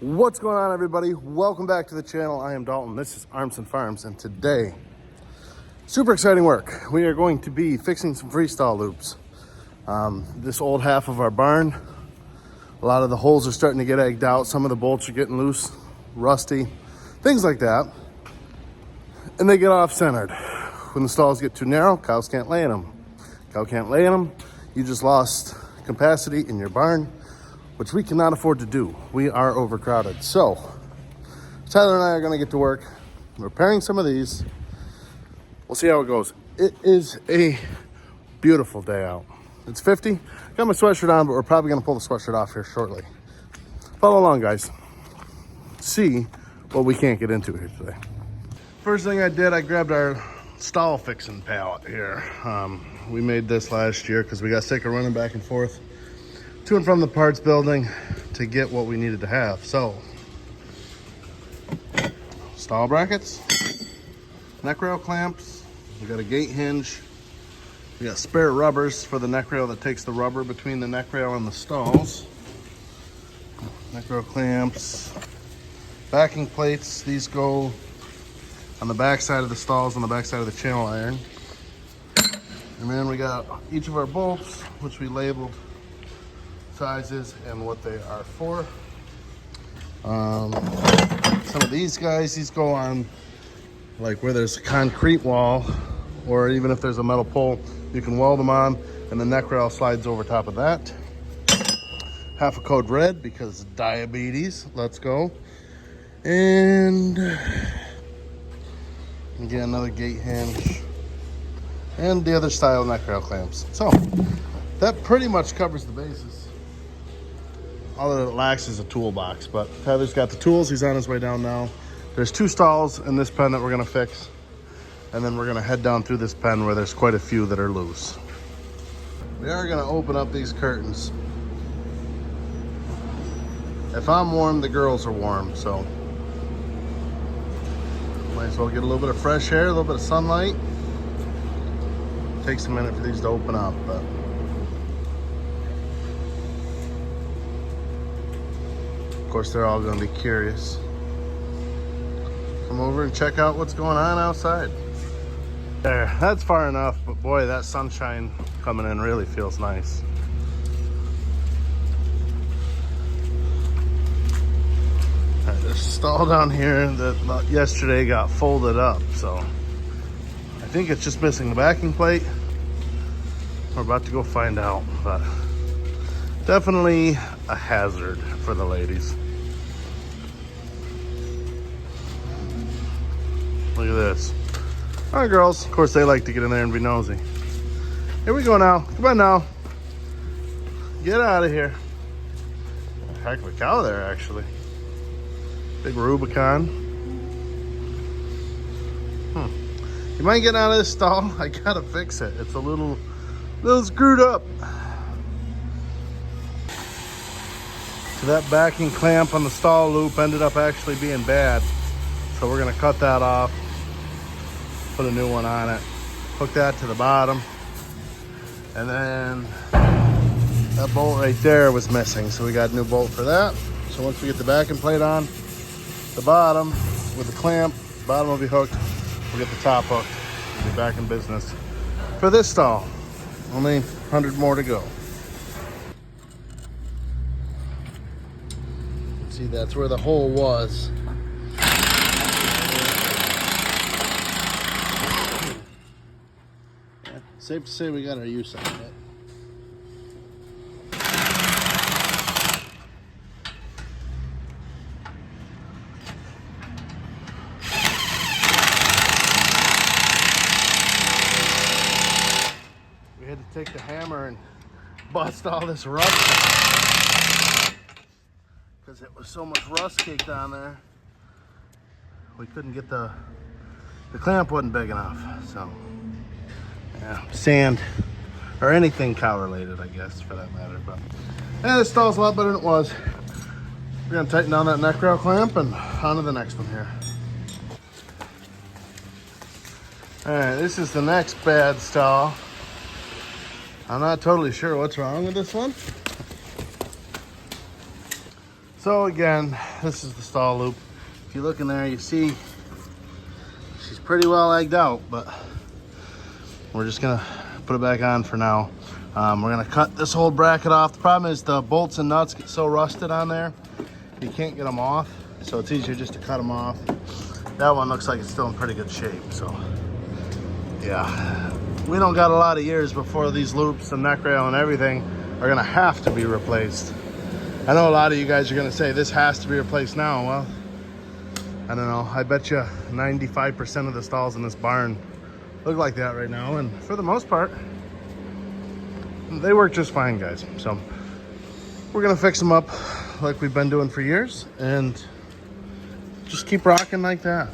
What's going on, everybody? Welcome back to the channel. I am Dalton. This is Arms and Farms, and today, super exciting work. We are going to be fixing some freestall loops. This old half of our barn, a lot of the holes are starting to get egged out. Some of the bolts are getting loose, rusty, things like that. And they get off-centered. When the stalls get too narrow, cows can't lay in them. Cow can't lay in them, you just lost capacity in your barn, which we cannot afford to do. We are overcrowded. So Tyler and I are gonna get to work repairing some of these. We'll see how it goes. It is a beautiful day out. It's 50. Got my sweatshirt on, but we're probably gonna pull the sweatshirt off here shortly. Follow along, guys. See what we can't get into here today. First thing I did, I grabbed our stall fixing pallet here. We made this last year because we got sick of running back and forth to and from the parts building to get what we needed to have. So, stall brackets, neck rail clamps, we got a gate hinge, we got spare rubbers for the neck rail that takes the rubber between the neck rail and the stalls, neck rail clamps, backing plates. These go on the back side of the stalls, on the back side of the channel iron. And then we got each of our bolts, which we labeled sizes and what they are for. Some of these guys, these go on like where there's a concrete wall, or even if there's a metal pole, you can weld them on, and the neck rail slides over top of that. Half a code red because diabetes. Let's go. And again, another gate hinge and the other style neck rail clamps. So that pretty much covers the bases. All that it lacks is a toolbox, but Tyler's got the tools. He's on his way down now. There's two stalls in this pen that we're gonna fix, and then we're gonna head down through this pen where there's quite a few that are loose. We are gonna open up these curtains. If I'm warm, the girls are warm, so might as well get a little bit of fresh air, a little bit of sunlight. Takes a minute for these to open up, but of course they're all going to be curious. Come over and check out what's going on outside. There, that's far enough, but boy, that sunshine coming in really feels nice. All right, there's a stall down here that yesterday got folded up, so I think it's just missing the backing plate. We're about to go find out, but definitely a hazard for the ladies. Look at this. All right, girls. Of course, they like to get in there and be nosy. Here we go now. Come on now. Get out of here. Heck of a cow there, actually. Big Rubicon. You mind getting out of this stall? I gotta fix it. It's a little screwed up. So that backing clamp on the stall loop ended up actually being bad. So we're gonna cut that off, put a new one on it, hook that to the bottom. And then that bolt right there was missing. So we got a new bolt for that. So once we get the backing plate on, the bottom with the clamp, the bottom will be hooked. We'll get the top hooked. We'll be back in business for this stall. Only 100 more to go. See, that's where the hole was. Yeah, safe to say we got our use out of it. Take the hammer and bust all this rust out because it was so much rust caked on there. We couldn't get the clamp wasn't big enough. So yeah, sand or anything cow related, I guess, for that matter. But yeah, this stall's a lot better than it was. We're gonna tighten down that neck rail clamp and on to the next one here. All right, this is the next bad stall. I'm not totally sure what's wrong with this one. So again, this is the stall loop. If you look in there, you see she's pretty well egged out, but we're just gonna put it back on for now. We're gonna cut this whole bracket off. The problem is the bolts and nuts get so rusted on there, you can't get them off. So it's easier just to cut them off. That one looks like it's still in pretty good shape. So yeah, we don't got a lot of years before these loops and neck rail and everything are gonna have to be replaced. I know a lot of you guys are gonna say this has to be replaced now. Well, I don't know. I bet you 95% of the stalls in this barn look like that right now. And for the most part, they work just fine, guys. So we're gonna fix them up like we've been doing for years and just keep rocking like that.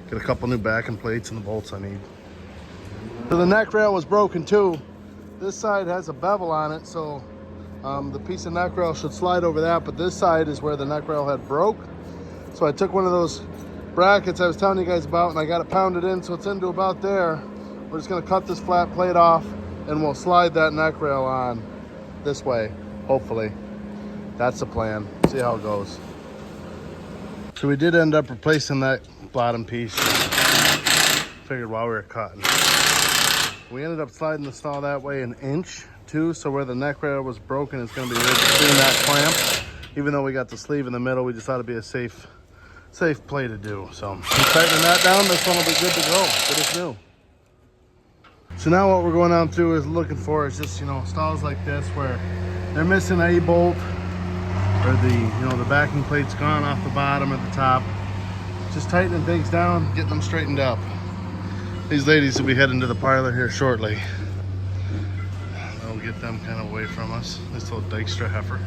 Get a couple new backing plates and the bolts I need. So the neck rail was broken too. This side has a bevel on it, so the piece of neck rail should slide over that, but this side is where the neck rail had broke. So I took one of those brackets I was telling you guys about and I got it pounded in so it's into about there. We're just gonna cut this flat plate off and we'll slide that neck rail on this way, hopefully. That's the plan. See how it goes. So we did end up replacing that bottom piece. Figured while we were cutting. We ended up sliding the stall that way an inch too, so where the neck rail was broken, it's gonna be right between that clamp. Even though we got the sleeve in the middle, we just thought it'd be a safe play to do. So I'm tightening that down. This one will be good to go, good as new. So now what we're going down through is looking for is just, you know, stalls like this where they're missing a bolt or the, you know, the backing plate's gone off the bottom or the top. Just tightening things down, getting them straightened up. These ladies will be heading to the parlor here shortly. That'll get them kind of away from us. This little Dykstra heifer.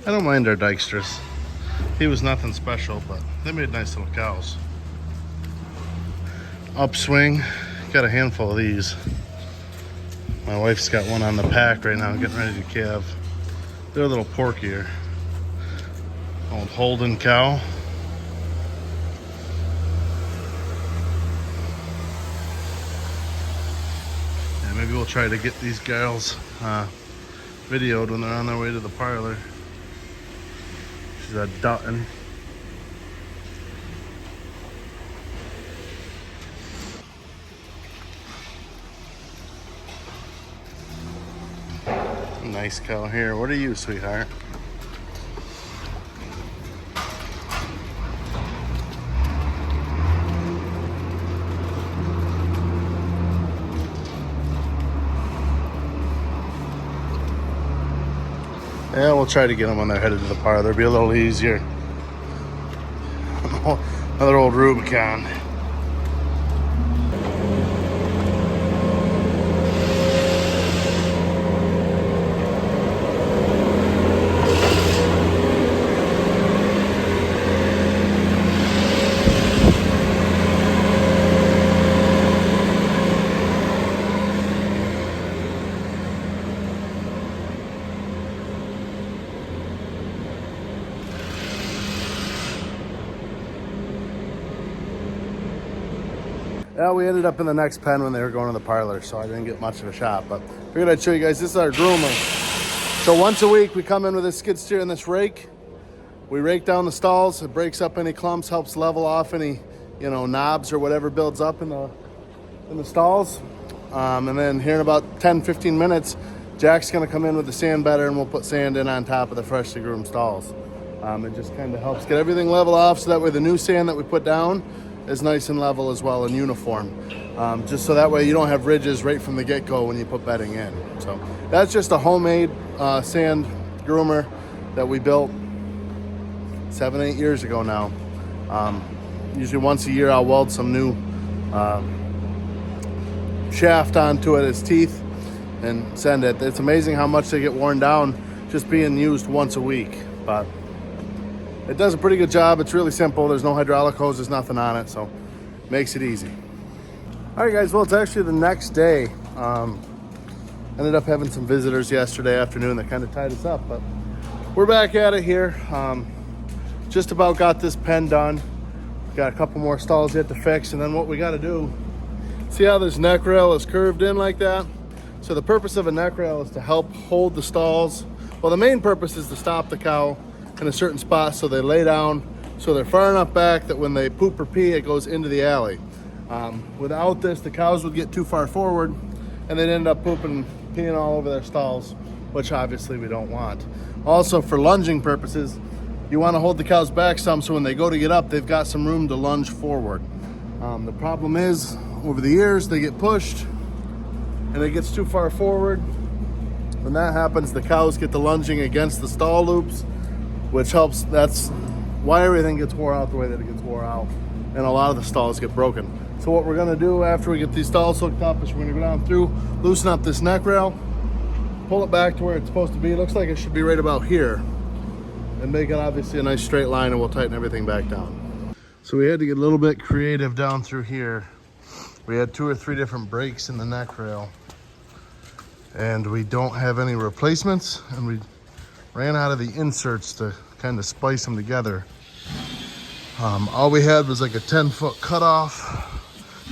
I don't mind our Dykstras. He was nothing special, but they made nice little cows. Upswing, got a handful of these. My wife's got one on the pack right now, getting ready to calve. They're a little porkier. Old Holden cow. Yeah, maybe we'll try to get these gals videoed when they're on their way to the parlor. She's a Dutton. Nice cow here. What are you, sweetheart? Yeah, we'll try to get them when they're headed to the parlor. It'll be a little easier. Another old Rubicon. Yeah, we ended up in the next pen when they were going to the parlor, so I didn't get much of a shot, but figured I'd show you guys. This is our groomer. So once a week, we come in with this skid steer and this rake. We rake down the stalls. It breaks up any clumps, helps level off any, you know, knobs or whatever builds up in the stalls. And then here in about 10, 15 minutes, Jack's gonna come in with the sand bedder and we'll put sand in on top of the freshly groomed stalls. It just kind of helps get everything level off so that way the new sand that we put down is nice and level as well and uniform. Just so that way you don't have ridges right from the get-go when you put bedding in. So that's just a homemade sand groomer that we built 7, 8 years ago now. Usually once a year I'll weld some new shaft onto it as teeth and send it. It's amazing how much they get worn down just being used once a week, but it does a pretty good job. It's really simple. There's no hydraulic hose, there's nothing on it, so makes it easy. All right, guys, well, it's actually the next day. Ended up having some visitors yesterday afternoon that kind of tied us up, but we're back at it here. Just about got this pen done. Got a couple more stalls yet to fix, and then what we got to do See how this neck rail is curved in like that? So the purpose of a neck rail is to help hold the stalls. Well, the main purpose is to stop the cow in a certain spot so they lay down, so they're far enough back that when they poop or pee, it goes into the alley. Without this, the cows would get too far forward and they'd end up pooping, peeing all over their stalls, which obviously we don't want. Also, for lunging purposes, you want to hold the cows back some so when they go to get up, they've got some room to lunge forward. The problem is, over the years, they get pushed and it gets too far forward. When that happens, the cows get the lunging against the stall loops, which helps. That's why everything gets wore out the way that it gets wore out, and a lot of the stalls get broken. So what we're gonna do after we get these stalls hooked up is we're gonna go down through, loosen up this neck rail, pull it back to where it's supposed to be. It looks like it should be right about here, and make it obviously a nice straight line, and we'll tighten everything back down. So we had to get a little bit creative down through here. We had 2 or 3 different breaks in the neck rail, and we don't have any replacements, and we ran out of the inserts to kind of splice them together. All we had was like a 10-foot cutoff,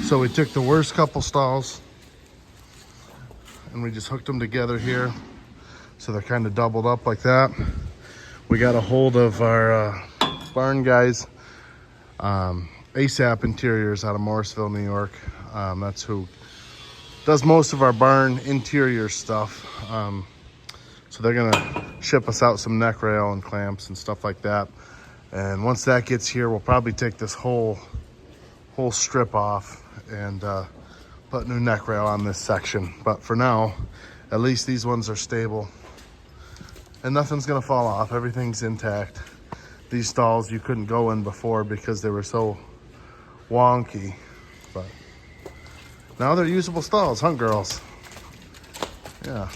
so we took the worst couple stalls and we just hooked them together here, so they're kind of doubled up like that. We got a hold of our barn guys, ASAP Interiors out of Morrisville, New York. That's who does most of our barn interior stuff. So they're gonna ship us out some neck rail and clamps and stuff like that. And once that gets here, we'll probably take this whole strip off and put new neck rail on this section. But for now, at least these ones are stable and nothing's gonna fall off. Everything's intact. These stalls you couldn't go in before because they were so wonky, but now they're usable stalls, huh, girls? Yeah.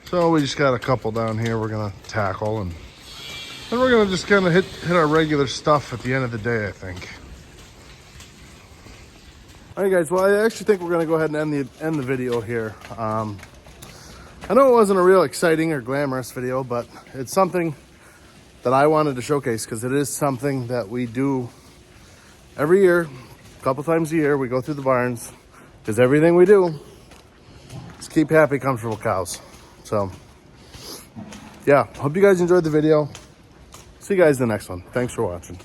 So we just got a couple down here we're gonna tackle, and then we're gonna just kind of hit our regular stuff at the end of the day, I think. All right, guys. Well, I actually think we're gonna go ahead and end the video here. I know it wasn't a real exciting or glamorous video, but it's something that I wanted to showcase because it is something that we do every year, a couple times a year. We go through the barns because everything we do is keep happy, comfortable cows. So yeah, hope you guys enjoyed the video. See you guys in the next one. Thanks for watching.